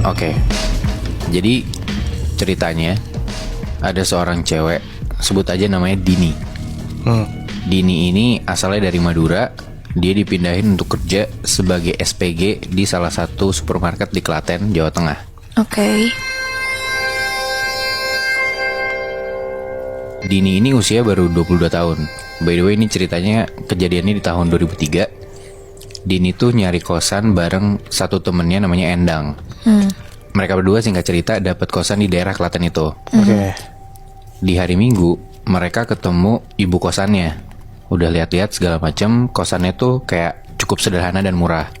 Oke. Jadi ceritanya ada seorang cewek, sebut aja namanya Dini. Dini ini asalnya dari Madura. Dia dipindahin untuk kerja sebagai SPG di salah satu supermarket di Klaten, Jawa Tengah. Oke. Dini ini usia baru 22 tahun. By the way, ini ceritanya kejadiannya di tahun 2003. Dini tuh nyari kosan bareng satu temennya namanya Endang. Mereka berdua singkat cerita dapat kosan di daerah Klaten itu. Oke. Di hari Minggu, mereka ketemu ibu kosannya. Udah lihat-lihat segala macam, kosannya tuh kayak cukup sederhana dan murah.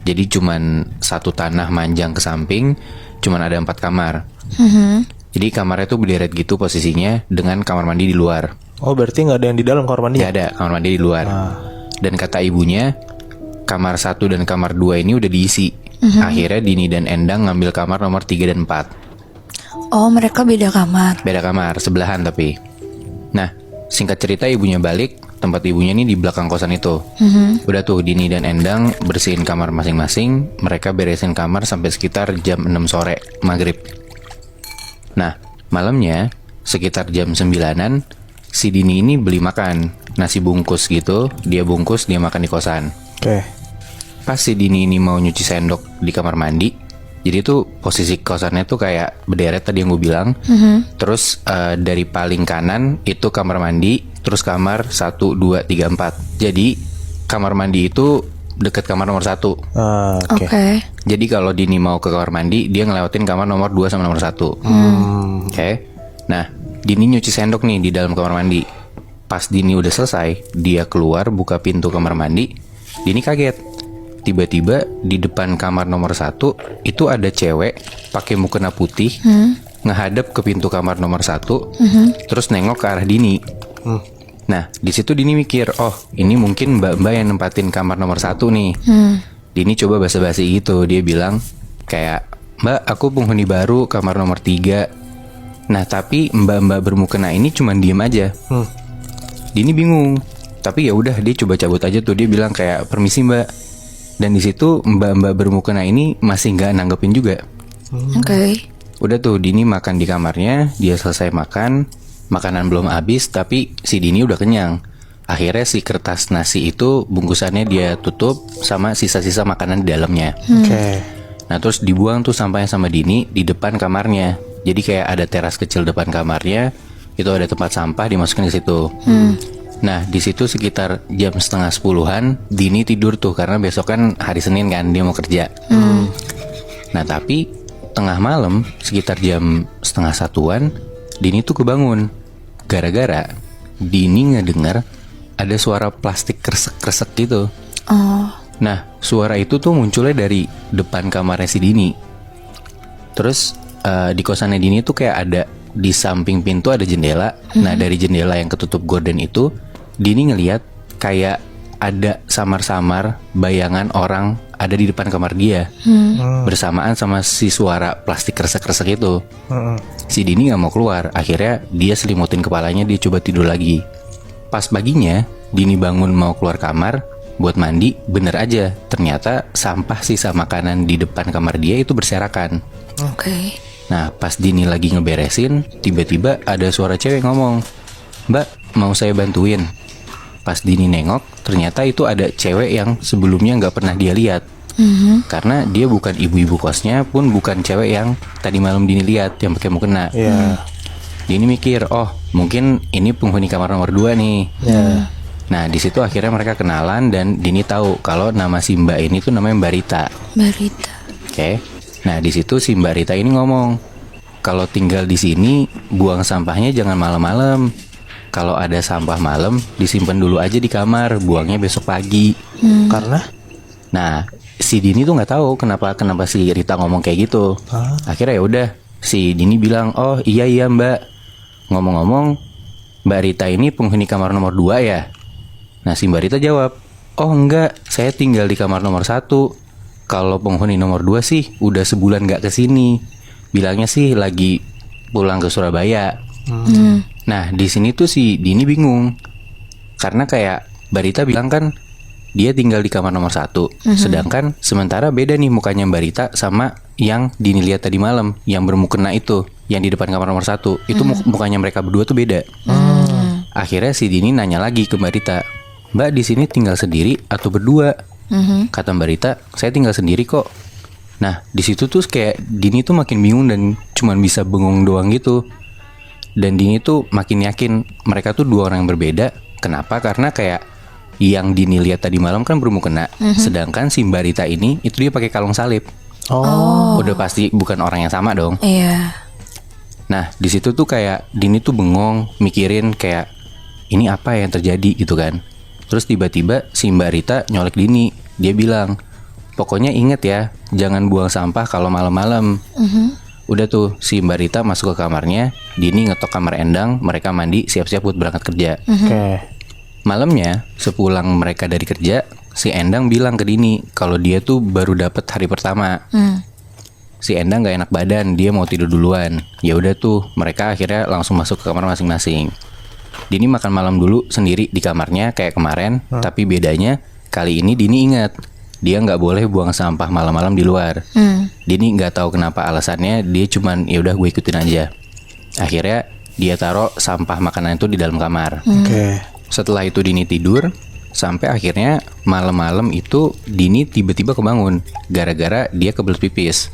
Jadi cuman satu tanah manjang ke samping, cuman ada 4 kamar. Jadi kamarnya tuh berderet gitu posisinya dengan kamar mandi di luar. Oh, berarti nggak ada yang di dalam kamar mandi? Nggak ada, kamar mandi di luar. Dan kata ibunya, kamar 1 dan kamar 2 ini udah diisi. Akhirnya Dini dan Endang ngambil kamar nomor 3 dan 4. Oh, mereka beda kamar. Beda kamar, sebelahan tapi. Nah, singkat cerita ibunya balik, tempat ibunya nih di belakang kosan itu. Udah tuh Dini dan Endang bersihin kamar masing-masing. Mereka beresin kamar sampai sekitar jam 6 sore, maghrib. Nah, malamnya sekitar jam 9-an, si Dini ini beli makan, nasi bungkus gitu. Dia bungkus, dia makan di kosan. Oke. Pas si Dini ini mau nyuci sendok di kamar mandi, jadi tuh posisi kosannya tuh kayak berderet tadi yang gue bilang. Terus dari paling kanan itu kamar mandi, terus kamar 1, 2, 3, 4. Jadi kamar mandi itu deket kamar nomor 1. Oke. Jadi kalau Dini mau ke kamar mandi, dia ngelewatin kamar nomor 2 sama nomor 1. Oke. Nah, Dini nyuci sendok nih di dalam kamar mandi. Pas Dini udah selesai, dia keluar buka pintu kamar mandi. Dini kaget. Tiba-tiba di depan kamar nomor 1 itu ada cewek pakai mukena putih, ngehadap ke pintu kamar nomor 1, terus nengok ke arah Dini. Nah, di situ Dini mikir, oh ini mungkin mbak-mbak yang nempatin kamar nomor 1 nih. Dini coba basa-basi gitu, dia bilang kayak, Mbak, aku penghuni baru kamar nomor 3. Nah, tapi mbak-mbak bermukena ini cuman diem aja. Dini bingung, tapi ya udah dia coba cabut aja tuh. Dia bilang kayak, permisi mbak. Dan di situ mbak-mbak bermukena ini masih nggak nanggepin juga. Oke. Udah tuh Dini makan di kamarnya, dia selesai makan, makanan belum habis tapi si Dini udah kenyang. Akhirnya si kertas nasi itu bungkusannya dia tutup sama sisa-sisa makanan di dalamnya. Oke. Nah terus dibuang tuh sampahnya sama Dini di depan kamarnya. Jadi kayak ada teras kecil depan kamarnya, itu ada tempat sampah dimasukin ke situ. Nah di situ sekitar jam setengah 10-an Dini tidur tuh karena besok kan hari Senin kan dia mau kerja. Nah tapi tengah malam sekitar jam setengah 1-an Dini tuh kebangun gara-gara Dini ngedengar ada suara plastik kresek-kresek gitu. Nah suara itu tuh munculnya dari depan kamarnya si Dini. Terus di kosannya Dini tuh kayak ada di samping pintu ada jendela. Nah dari jendela yang ketutup gorden itu Dini ngelihat kayak ada samar-samar bayangan orang ada di depan kamar dia, bersamaan sama si suara plastik kresek-kresek itu. Si Dini nggak mau keluar, akhirnya dia selimutin kepalanya, dia coba tidur lagi. Pas paginya Dini bangun mau keluar kamar buat mandi, bener aja ternyata sampah sisa makanan di depan kamar dia itu berserakan. Oke. Nah pas Dini lagi ngeberesin, tiba-tiba ada suara cewek ngomong, Mbak mau saya bantuin? Pas Dini nengok, ternyata itu ada cewek yang sebelumnya nggak pernah dia lihat. Karena dia bukan ibu-ibu kosnya, pun bukan cewek yang tadi malam Dini lihat yang pakai mukena. Dini mikir, oh mungkin ini penghuni kamar nomor 2 nih. Nah di situ akhirnya mereka kenalan dan Dini tahu kalau nama si Mbak ini tuh namanya Mbak Rita. Mbak Rita. Oke. Nah di situ si Mbak Rita ini ngomong, kalau tinggal di sini buang sampahnya jangan malam-malam. Kalau ada sampah malam disimpan dulu aja di kamar, buangnya besok pagi. Karena? Nah si Dini tuh nggak tahu kenapa si Rita ngomong kayak gitu. Akhirnya ya udah si Dini bilang, oh iya Mbak. Ngomong-ngomong Mbak Rita ini penghuni kamar nomor 2 ya? Nah si Mbak Rita jawab, oh enggak, saya tinggal di kamar nomor 1. Kalau penghuni nomor 2 sih udah sebulan nggak kesini. Bilangnya sih lagi pulang ke Surabaya. Nah di sini tuh si Dini bingung karena kayak Mbak Rita bilang kan dia tinggal di kamar nomor 1. Sedangkan sementara beda nih mukanya Mbak Rita sama yang Dini lihat tadi malam, yang bermukena itu, yang di depan kamar nomor 1. Itu mukanya mereka berdua tuh beda. Akhirnya si Dini nanya lagi ke Mbak Rita, Mbak di sini tinggal sendiri atau berdua? Kata Mbak Rita, saya tinggal sendiri kok. Nah di situ tuh kayak Dini tuh makin bingung dan cuman bisa bengong doang gitu. Dan Dini tuh makin yakin mereka tuh dua orang yang berbeda. Kenapa? Karena kayak yang Dini lihat tadi malam kan bermukena, sedangkan si Mbak Rita ini itu dia pakai kalung salib. Udah pasti bukan orang yang sama dong. Iya. Nah di situ tuh kayak Dini tuh bengong mikirin kayak ini apa yang terjadi gitu kan. Terus tiba-tiba si Mbak Rita nyolek Dini. Dia bilang, pokoknya inget ya, jangan buang sampah kalau malam-malam. Udah tuh si Mbak Rita masuk ke kamarnya, Dini ngetok kamar Endang, mereka mandi siap-siap buat berangkat kerja. Oke. Malamnya sepulang mereka dari kerja, si Endang bilang ke Dini kalau dia tuh baru dapet hari pertama. Si Endang gak enak badan, dia mau tidur duluan. Ya udah tuh mereka akhirnya langsung masuk ke kamar masing-masing. Dini makan malam dulu sendiri di kamarnya kayak kemarin, tapi bedanya kali ini Dini ingat dia nggak boleh buang sampah malam-malam di luar. Dini nggak tahu kenapa alasannya, dia cuman ya udah gue ikutin aja. Akhirnya dia taruh sampah makanan itu di dalam kamar. Oke. Setelah itu Dini tidur, sampai akhirnya malam-malam itu Dini tiba-tiba kebangun gara-gara dia kebelet pipis.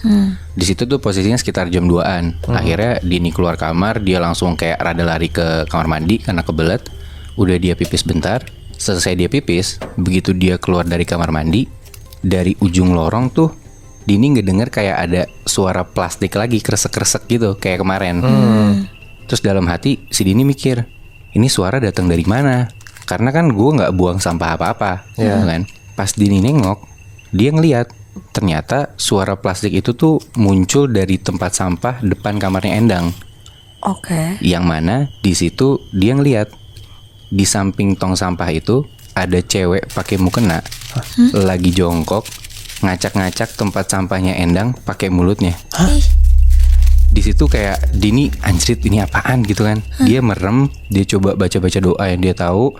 Di situ tuh posisinya sekitar jam 2-an. Akhirnya Dini keluar kamar, dia langsung kayak rada lari ke kamar mandi karena kebelet. Udah dia pipis bentar, selesai dia pipis, begitu dia keluar dari kamar mandi, dari ujung lorong tuh Dini ngedenger kayak ada suara plastik lagi kresek-kresek gitu kayak kemarin. Terus dalam hati si Dini mikir, ini suara datang dari mana? Karena kan gue nggak buang sampah apa-apa, kan? Pas Dini nengok, dia ngeliat ternyata suara plastik itu tuh muncul dari tempat sampah depan kamarnya Endang. Oke. Yang mana di situ dia ngeliat di samping tong sampah itu ada cewek pakai mukena lagi jongkok ngacak-ngacak tempat sampahnya Endang pakai mulutnya. Di situ kayak Dini anjrit ini apaan gitu kan. Dia merem, dia coba baca-baca doa yang dia tahu.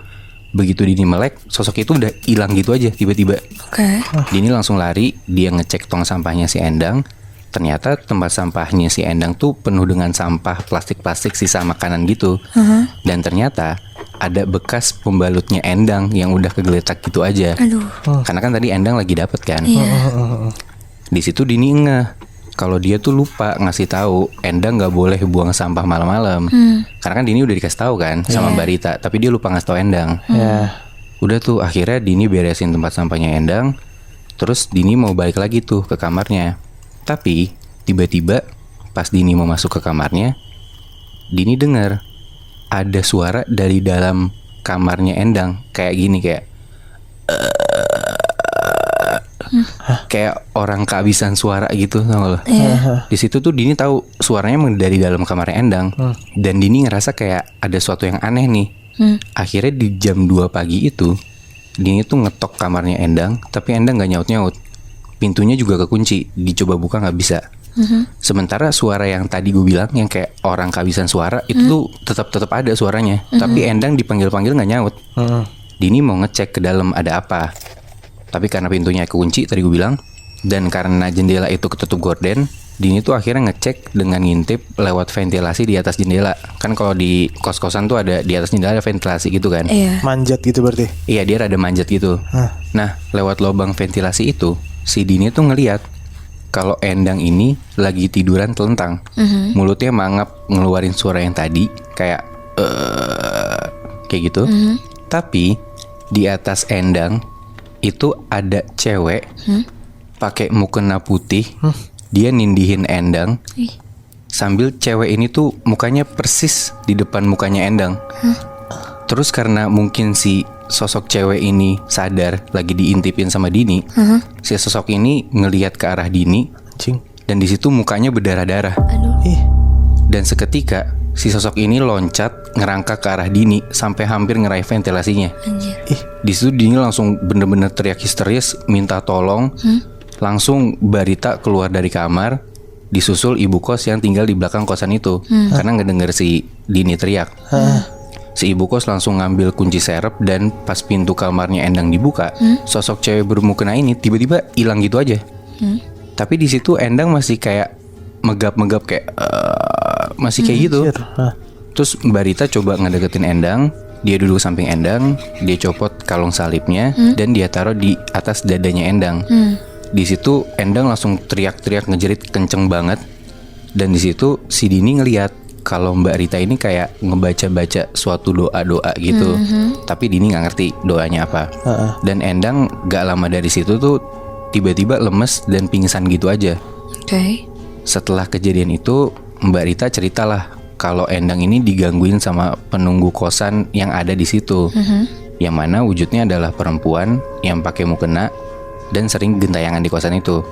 Begitu Dini melek, sosok itu udah hilang gitu aja tiba-tiba. Oke. Dini langsung lari, dia ngecek tong sampahnya si Endang. Ternyata tempat sampahnya si Endang tuh penuh dengan sampah plastik-plastik sisa makanan gitu. Dan ternyata ada bekas pembalutnya Endang yang udah kegeletak gitu aja. Aduh. Karena kan tadi Endang lagi dapet kan. Iya. Di situ Dini ngeh kalau dia tuh lupa ngasih tahu Endang nggak boleh buang sampah malam-malam. Karena kan Dini udah dikasih tahu kan sama Mbak Rita, tapi dia lupa ngasih tahu Endang. Udah tuh akhirnya Dini beresin tempat sampahnya Endang. Terus Dini mau balik lagi tuh ke kamarnya. Tapi tiba-tiba pas Dini mau masuk ke kamarnya, Dini dengar ada suara dari dalam kamarnya Endang kayak gini, kayak kayak orang kehabisan suara gitu, tau gak lo? Di situ tuh Dini tahu suaranya emang dari dalam kamarnya Endang. Dan Dini ngerasa kayak ada sesuatu yang aneh nih. Akhirnya di jam 2 pagi itu Dini tuh ngetok kamarnya Endang, tapi Endang gak nyaut-nyaut. Pintunya juga kekunci, dicoba buka gak bisa. Sementara suara yang tadi gue bilang yang kayak orang kehabisan suara itu tuh tetap ada suaranya. Tapi Endang dipanggil-panggil gak nyaut. Dini mau ngecek ke dalam ada apa, tapi karena pintunya kekunci tadi gue bilang, dan karena jendela itu ketutup gorden, Dini tuh akhirnya ngecek dengan ngintip lewat ventilasi di atas jendela. Kan kalau di kos-kosan tuh ada di atas jendela ada ventilasi gitu kan. Manjat gitu berarti. Iya, dia rada manjat gitu. Nah, lewat lubang ventilasi itu, si Dini tuh ngeliat kalau Endang ini lagi tiduran telentang. Mulutnya mangap ngeluarin suara yang tadi kayak kayak gitu. Tapi di atas Endang itu ada cewek pakai mukena putih. Dia nindihin Endang sambil cewek ini tuh mukanya persis di depan mukanya Endang. Terus karena mungkin si sosok cewek ini sadar lagi diintipin sama Dini, si sosok ini ngelihat ke arah Dini, dan di situ mukanya berdarah-darah. Dan seketika si sosok ini loncat ngerangkak ke arah Dini sampai hampir ngeraih ventilasinya. Di situ Dini langsung bener-bener teriak histeris minta tolong. Langsung Barita keluar dari kamar, disusul ibu kos yang tinggal di belakang kosan itu. Karena ngedenger si Dini teriak. si ibu kos langsung ngambil kunci serep dan pas pintu kamarnya Endang dibuka, sosok cewek bermukena ini tiba-tiba hilang gitu aja. Tapi di situ Endang masih kayak megap-megap kayak masih kayak gitu. Anjir. Terus Mbak Rita coba ngedeketin Endang, dia duduk samping Endang, dia copot kalung salibnya dan dia taruh di atas dadanya Endang. Di situ Endang langsung teriak-teriak ngejerit kenceng banget. Dan di situ si Dini ngelihat kalau Mbak Rita ini kayak ngebaca-baca suatu doa-doa gitu. Tapi Dini nggak ngerti doanya apa. Dan Endang gak lama dari situ tuh tiba-tiba lemes dan pingsan gitu aja. Oke. Setelah kejadian itu Mbak Rita ceritalah kalau Endang ini digangguin sama penunggu kosan yang ada di situ. Yang mana wujudnya adalah perempuan yang pakai mukena dan sering gentayangan di kosan itu.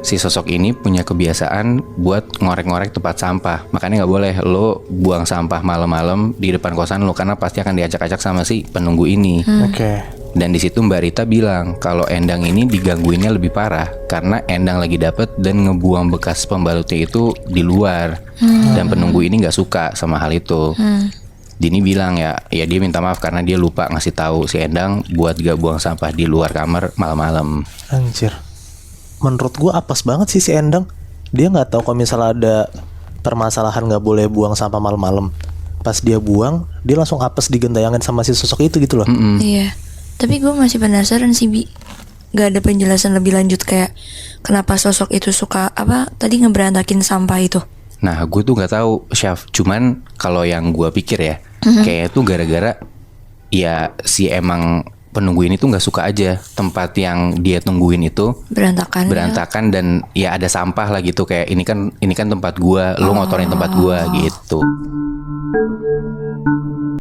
Si sosok ini punya kebiasaan buat ngorek-ngorek tempat sampah. Makanya nggak boleh lo buang sampah malam-malam di depan kosan lo, karena pasti akan diacak-acak sama si penunggu ini. Oke. Dan di situ Mbak Rita bilang kalau Endang ini digangguinnya lebih parah karena Endang lagi dapet dan ngebuang bekas pembalutnya itu di luar. Dan penunggu ini nggak suka sama hal itu. Dini bilang ya dia minta maaf karena dia lupa ngasih tahu si Endang buat gak buang sampah di luar kamar malam-malam. Anjir. Menurut gua apes banget sih si Endang. Dia nggak tahu kalau misalnya ada permasalahan nggak boleh buang sampah malam-malam. Pas dia buang, dia langsung apes digentayangan sama si sosok itu gitu loh. Iya. Tapi gue masih penasaran sih, Bi. Gak ada penjelasan lebih lanjut kayak kenapa sosok itu suka tadi ngeberantakin sampah itu. Nah gue tuh nggak tahu Syaf. Cuman kalau yang gue pikir ya, kayaknya tuh gara-gara ya si emang penunggu ini tuh nggak suka aja tempat yang dia tungguin itu berantakan dan ya ada sampah lah gitu, kayak ini kan tempat gua, lo ngotorin tempat gua gitu.